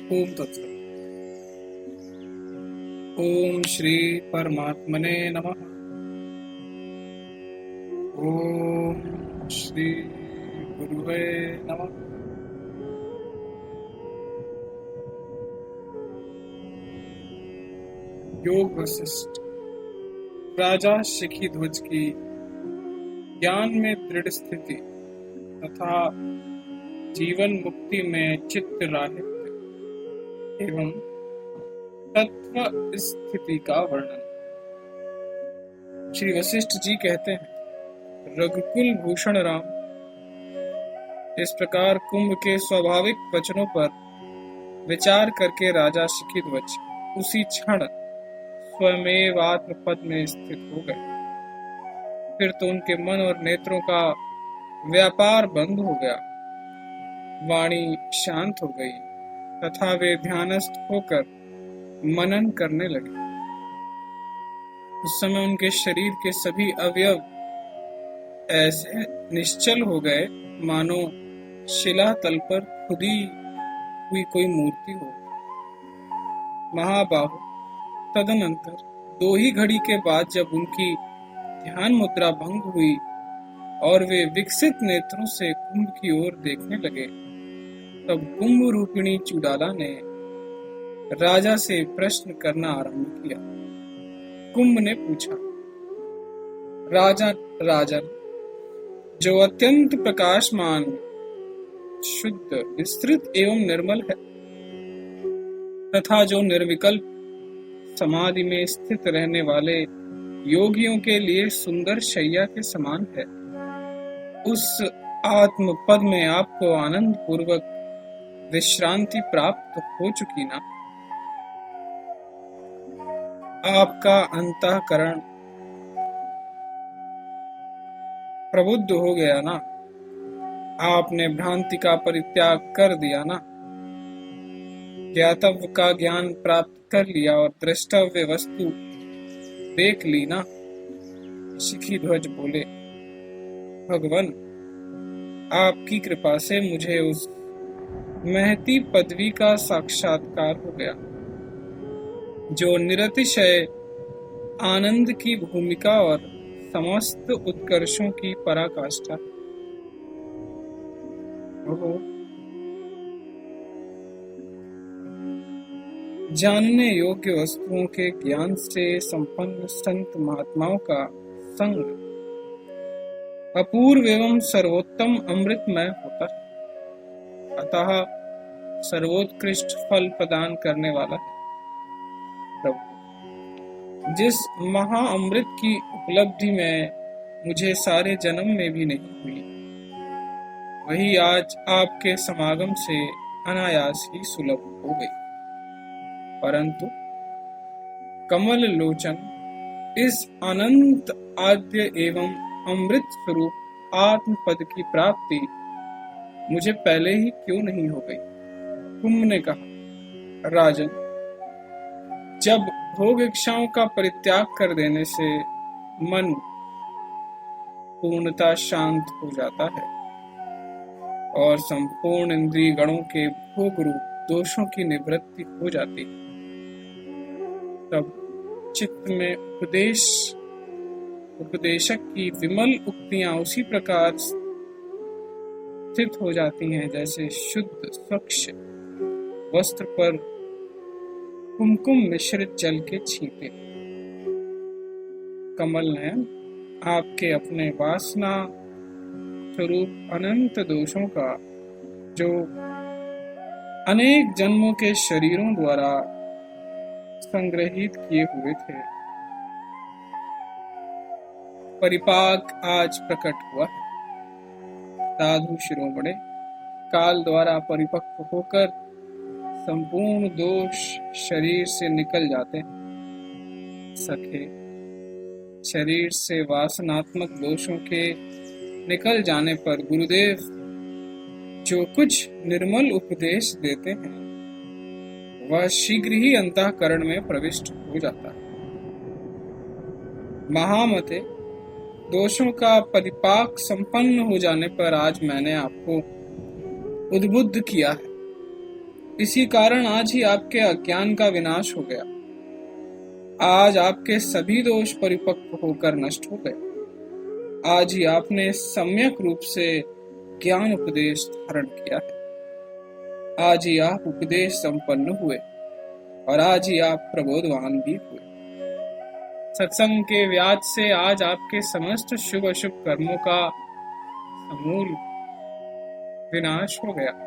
ओम तत्सत। ओम श्री परमात्मने नमः। ओम श्री गुरुवे नमः। योग वशिष्ठ। राजा शिखीध्वज की ज्ञान में दृढ़ स्थिति तथा जीवन मुक्ति में चित्त राहित्य एवं तत्व स्थिति का वर्णन। श्री वशिष्ठ जी कहते हैं, रघुकुल भूषण राम इस प्रकार कुंभ के स्वाभाविक वचनों पर विचार करके राजा शिखीध्वज उसी क्षण स्वयमेव आत्मपद में स्थित हो गए। फिर तो उनके मन और नेत्रों का व्यापार बंद हो गया, वाणी शांत हो गई तथा वे ध्यानस्थ होकर मनन करने लगे। उस समय उनके शरीर के सभी अवयव ऐसे निश्चल हो गए मानो शिला तल पर खुदी हुई कोई मूर्ति हो। महाबाहु तदनंतर 2 ही घड़ी के बाद जब उनकी ध्यान मुद्रा भंग हुई और वे विकसित नेत्रों से कुंभ की ओर देखने लगे, तब कुंभ रूपिणी चुड़ाला ने राजा से प्रश्न करना आरंभ किया। कुंभ ने पूछा, राजन, जो अत्यंत प्रकाशमान, शुद्ध, विस्तृत एवं निर्मल है तथा जो निर्विकल्प समाधि में स्थित रहने वाले योगियों के लिए सुंदर शैया के समान है, उस आत्म पद में आपको आनंद पूर्वक विश्रांति प्राप्त हो चुकी ना? आपका अंतःकरण प्रबुद्ध हो गया ना? आपने भ्रांति का परित्याग कर दिया ना? ज्ञातव्य का ज्ञान प्राप्त कर लिया और द्रष्टव्य वस्तु देख ली ना? शिखीध्वज बोले, भगवान, आपकी कृपा से मुझे उस महती पदवी का साक्षात्कार हो गया जो निरतिशय आनंद की भूमिका और समस्त उत्कर्षों की पराकाष्ठा। जानने योग्य वस्तुओं के ज्ञान से संपन्न संत महात्माओं का संग अपूर्व एवं सर्वोत्तम अमृतमय होता है, अतः सर्वोत्कृष्ट फल प्रदान करने वाला है। प्रभु, जिस महाअमृत की उपलब्धि में मुझे सारे जन्म में भी नहीं हुई, वही आज आपके समागम से अनायास ही सुलभ हो गई। परंतु कमल लोचन, इस अनंत आद्य एवं अमृत स्वरूप आत्म पद की प्राप्ति मुझे पहले ही क्यों नहीं हो गई? कुंभ ने कहा, राजन, जब भोग इच्छाओं का परित्याग कर देने से मन पूर्णतः शांत हो जाता है और संपूर्ण इंद्रिय गणों के भोग रूप दोषों की निवृत्ति हो जाती है, तब चित्त में उपदेशक की विमल उक्तियां उसी प्रकार स्थित हो जाती हैं जैसे शुद्ध स्वच्छ वस्त्र पर कुमकुम मिश्रित जल के छींटे। कमल नयन, आपके अपने वासना स्वरूप अनंत दोषों का जो अनेक जन्मों के शरीरों द्वारा संग्रहित किए हुए थे, परिपाक आज प्रकट हुआ है। साधु शिरोमणे काल द्वारा परिपक्व होकर संपूर्ण दोष शरीर से निकल जाते हैं। सखे, शरीर से वासनात्मक दोषों के निकल जाने पर गुरुदेव जो कुछ निर्मल उपदेश देते हैं वह शीघ्र ही अंतःकरण में प्रविष्ट हो जाता है। महामते, दोषों का परिपाक संपन्न हो जाने पर आज मैंने आपको उद्बुद्ध किया है इसी कारण आज ही आपके अज्ञान का विनाश हो गया। आज आपके सभी दोष परिपक्व होकर नष्ट हो गए। आज ही आपने सम्यक रूप से ज्ञान उपदेश धारण किया है। आज ही आप उपदेश संपन्न हुए और आज ही आप प्रबोधवान भी हुए। सत्संग के व्याज से आज आपके समस्त शुभ अशुभ कर्मों का समूल विनाश हो गया।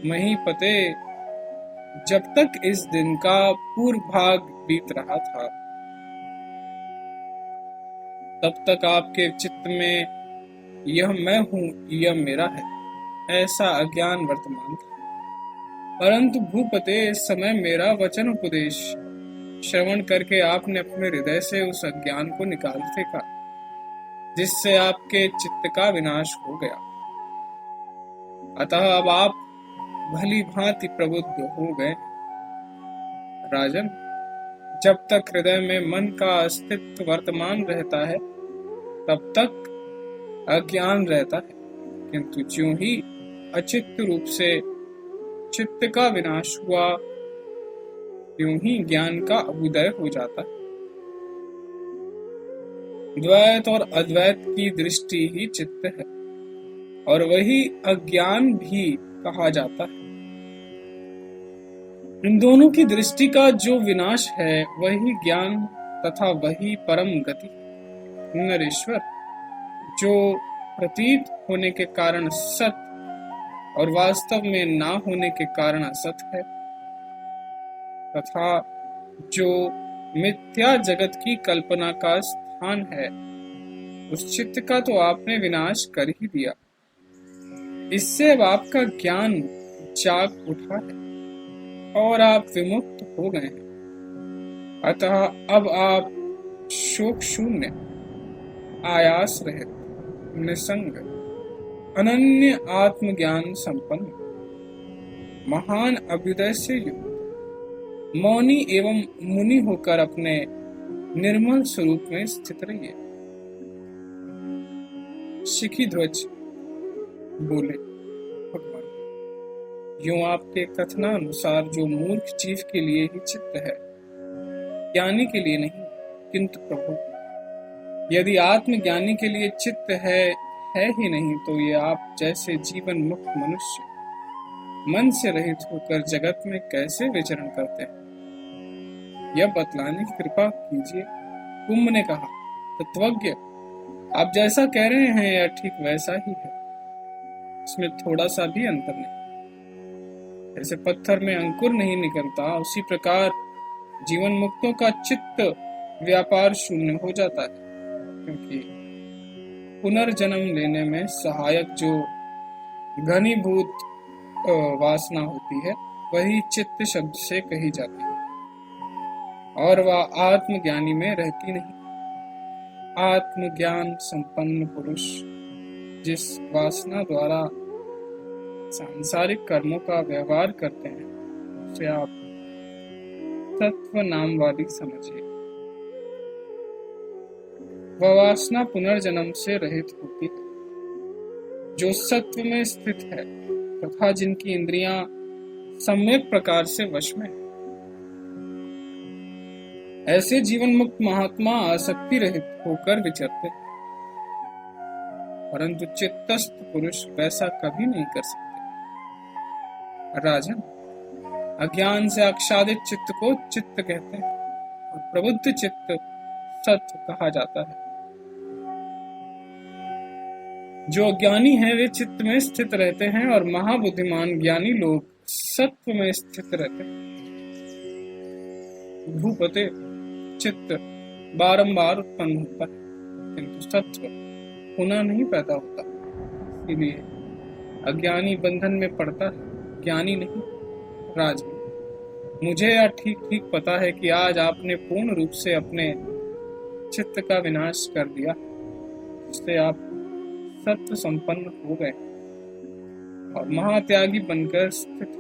महीपते, जब तक इस दिन का पूर्व भाग बीत रहा था, तब तक आपके चित्त में यह मैं हूं, यह मेरा है, ऐसा अज्ञान वर्तमान था। परंतु भूपते, इस समय मेरा वचन उपदेश श्रवण करके आपने अपने हृदय से उस अज्ञान को निकाल फेंका, जिससे आपके चित्त का विनाश हो गया। अतः अब आप भली भांति प्रबुद्ध हो गए। राजन, जब तक हृदय में मन का अस्तित्व वर्तमान रहता है, तब तक अज्ञान रहता है, किंतु ज्यों ही अचित्त रूप से चित्त का विनाश हुआ, त्यों ही ज्ञान का अभ्युदय हो जाता है। द्वैत और अद्वैत की दृष्टि ही चित्त है, और वही अज्ञान भी कहा जाता है। इन दोनों की दृष्टि का जो विनाश है, वही ज्ञान तथा वही परम गति। नरेश्वर, जो प्रतीत होने के कारण सत और वास्तव में ना होने के कारण असत है, तथा जो मिथ्या जगत की कल्पना का स्थान है, उस चित्त का तो आपने विनाश कर ही दिया। इससे अब आपका ज्ञान जाग उठा है और आप विमुक्त हो गए हैं। अतः अब आप शोक शून्य, आयास रहित, निसंग, अनन्य आत्मज्ञान संपन्न, महान अभ्युदय से युक्त, मौनी एवं मुनि होकर अपने निर्मल स्वरूप में स्थित रहिए। शिखी ध्वज बोले, भगवान, यूं आपके कथनानुसार जो मूर्ख जीव के लिए ही चित्त है, ज्ञानी के लिए नहीं, किंतु प्रभु, यदि आत्मज्ञानी के लिए चित्त है ही नहीं, तो ये आप जैसे जीवन मुक्त मनुष्य मन से रहित होकर जगत में कैसे विचरण करते हैं, यह बतलाने की कृपा कीजिए। कुंभ ने कहा, तत्वज्ञ, आप जैसा कह रहे हैं यह ठीक वैसा ही है, इसमें थोड़ा सा भी अंतर नहीं। जैसे पत्थर में अंकुर नहीं निकलता, उसी प्रकार जीवन मुक्तों का चित्त व्यापार शून्य हो जाता है, क्योंकि पुनर्जन्म लेने में सहायक जो घनीभूत वासना होती है, वही चित्त शब्द से कही जाती है, और वह आत्मज्ञानी में रहती नहीं। आत्मज्ञान संपन्न पुरुष जिस वासना द्वारा सांसारिक कर्मों का व्यवहार करते हैं, उसे आप तत्व नाम वाली समझिए। वह वासना पुनर्जन्म से रहित होती है, जो सत्व में स्थित है तथा जिनकी इंद्रियां सम्यक प्रकार से वश में है। ऐसे जीवन मुक्त महात्मा आसक्ति रहित होकर विचरते हैं, परंतु चित्तस्थ पुरुष वैसा कभी नहीं कर सकते। राजन, अज्ञान से आच्छादित चित्त को चित्त कहते हैं और प्रबुद्ध चित्त सत्व कहा जाता है। जो अज्ञानी है वे चित्त में स्थित रहते हैं और महाबुद्धिमान ज्ञानी लोग सत्व में स्थित रहते हैं। भूपते, चित्त बारंबार उत्पन्न होता है, किंतु सत्व पुनः नहीं पैदा होता। इसलिए अज्ञानी बंधन में पड़ता है, ज्ञानी नहीं। राजन, मुझे यह ठीक ठीक पता है कि आज आपने पूर्ण रूप से अपने चित्त का विनाश कर दिया, जिससे आप सत्व संपन्न हो गए और महात्यागी बनकर स्थित।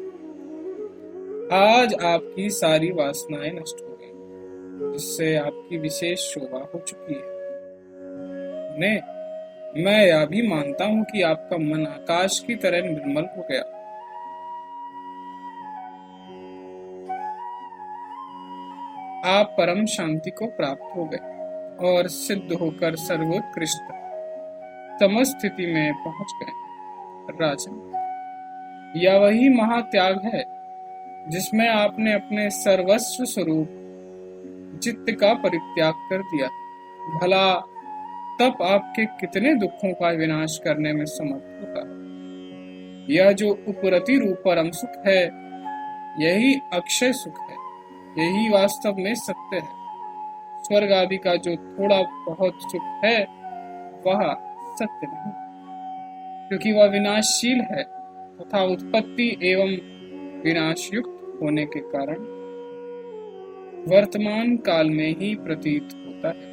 आज आपकी सारी वासनाएं नष्ट हो गई, जिससे आपकी विशेष शोभा हो चुकी है। मैं यह भी मानता हूं कि आपका मन आकाश की तरह निर्मल हो गया। आप परम शांति को प्राप्त हो गए और सिद्ध होकर सर्वोत्कृष्ट समस्थिति में पहुंच गए। राजन, यह वही महात्याग है जिसमें आपने अपने सर्वस्व स्वरूप चित्त का परित्याग कर दिया। भला तब आपके कितने दुखों का विनाश करने में समर्थ होता है। यह जो उपरति रूप परम सुख है, यही अक्षय सुख है, यही वास्तव में सत्य है। स्वर्ग आदि का जो थोड़ा बहुत सुख है, वह सत्य नहीं, क्योंकि वह विनाशशील है तथा उत्पत्ति एवं विनाश युक्त होने के कारण वर्तमान काल में ही प्रतीत होता है।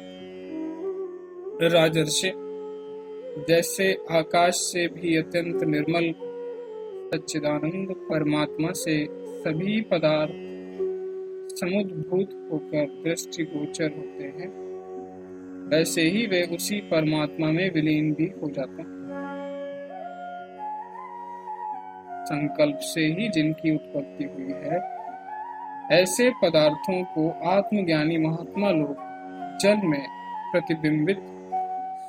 राजर्षि, जैसे आकाश से भी अत्यंत निर्मल सच्चिदानंद परमात्मा से सभी पदार्थ समुद्भूत होकर दृष्टिगोचर होते हैं, वैसे ही वे उसी परमात्मा में विलीन भी हो जाते हैं। संकल्प से ही जिनकी उत्पत्ति हुई है, ऐसे पदार्थों को आत्मज्ञानी महात्मा लोग जल में प्रतिबिंबित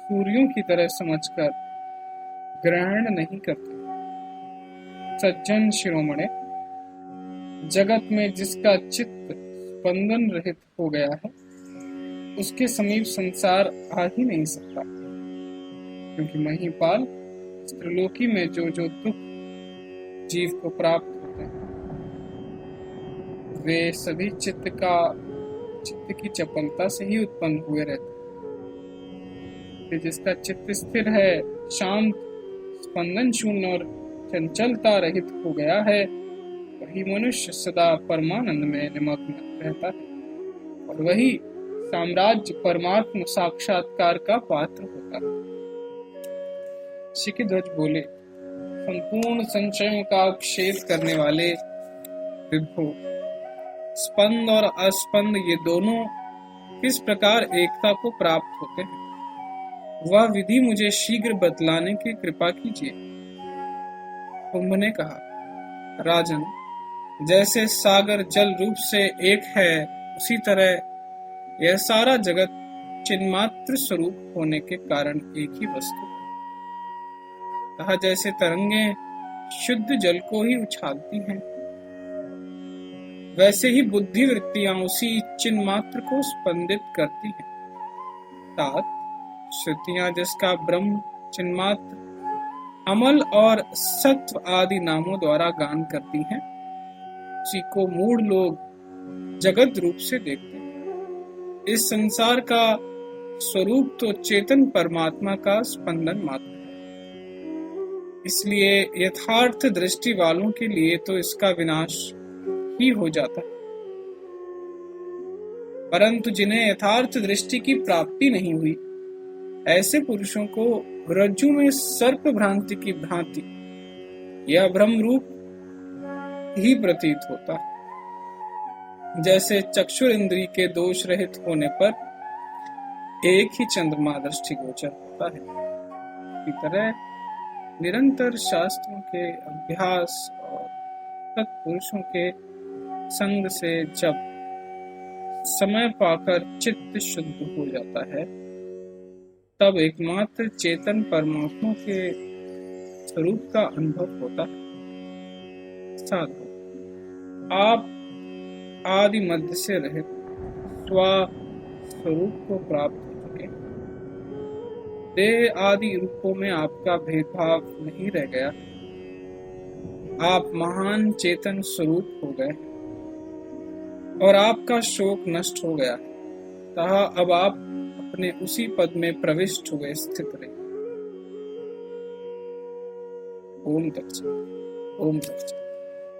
सूर्यों की तरह समझकर ग्रहण नहीं करते। सज्जन शिरोमणे, जगत में जिसका चित्त स्पंदन रहित हो गया है, उसके समीप संसार आ ही नहीं सकता, क्योंकि महिपाल त्रिलोकी में जो जो दुख जीव को प्राप्त होते हैं, वे सभी चित्त की चपलता से ही उत्पन्न हुए रहते हैं। जिसका चित्त स्थिर है, शांत, स्पंदन शून्य और चंचलता रहित हो गया है, वही मनुष्य सदा परमानंद में निमग्न रहता है और वही साम्राज्य परमात्म साक्षात्कार का पात्र होता है। शिखिध्वज बोले, संपूर्ण संशयों का क्षेद करने वाले विभो, स्पंद और अस्पंद ये दोनों किस प्रकार एकता को प्राप्त होते हैं, वह विधि मुझे शीघ्र बतलाने की कृपा कीजिए। कुंभ ने कहा, राजन, जैसे सागर जल रूप से एक है, उसी तरह यह सारा जगत चिन्मात्र स्वरूप होने के कारण एक ही वस्तु है। कहा, जैसे तरंगे शुद्ध जल को ही उछालती हैं, वैसे ही बुद्धि वृत्तियां उसी चिन्ह मात्र को स्पंदित करती हैं। तात श्रुतियां जिसका ब्रह्म चिन्ह मात्र अमल और सत्व आदि नामों द्वारा गान करती हैं, उसी को मूढ़ लोग जगत रूप से देखते हैं। इस संसार का स्वरूप तो चेतन परमात्मा का स्पंदन मात्र है, इसलिए यथार्थ दृष्टि वालों के लिए तो इसका विनाश ही हो जाता है। परंतु जिन्हें यथार्थ दृष्टि की प्राप्ति नहीं हुई, ऐसे पुरुषों को रज्जु में सर्प भ्रांति की भांति यह ब्रह्म रूप ही प्रतीत होता है। जैसे चक्षुर इंद्रिय के दोष रहित होने पर एक ही चंद्रमा दृष्टिगोचर होता है, इसी तरह निरंतर शास्त्रों के अभ्यास और सत्पुरुषों के संग से जब समय पाकर चित्त शुद्ध हो जाता है, तब एकमात्र चेतन परमात्मा के स्वरूप का अनुभव होता है। साधु, आप आदि मध्य से रहित स्व स्वरूप को प्राप्त हो चुके। देह आदि रूपों में आपका भेदभाव नहीं रह गया। आप महान चेतन स्वरूप हो गए और आपका शोक नष्ट हो गया, तथा अब आप अपने उसी पद में प्रविष्ट हुए स्थित रहे। ओम तत्सत, ओम तत्सत,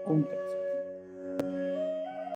ओम तत्सत।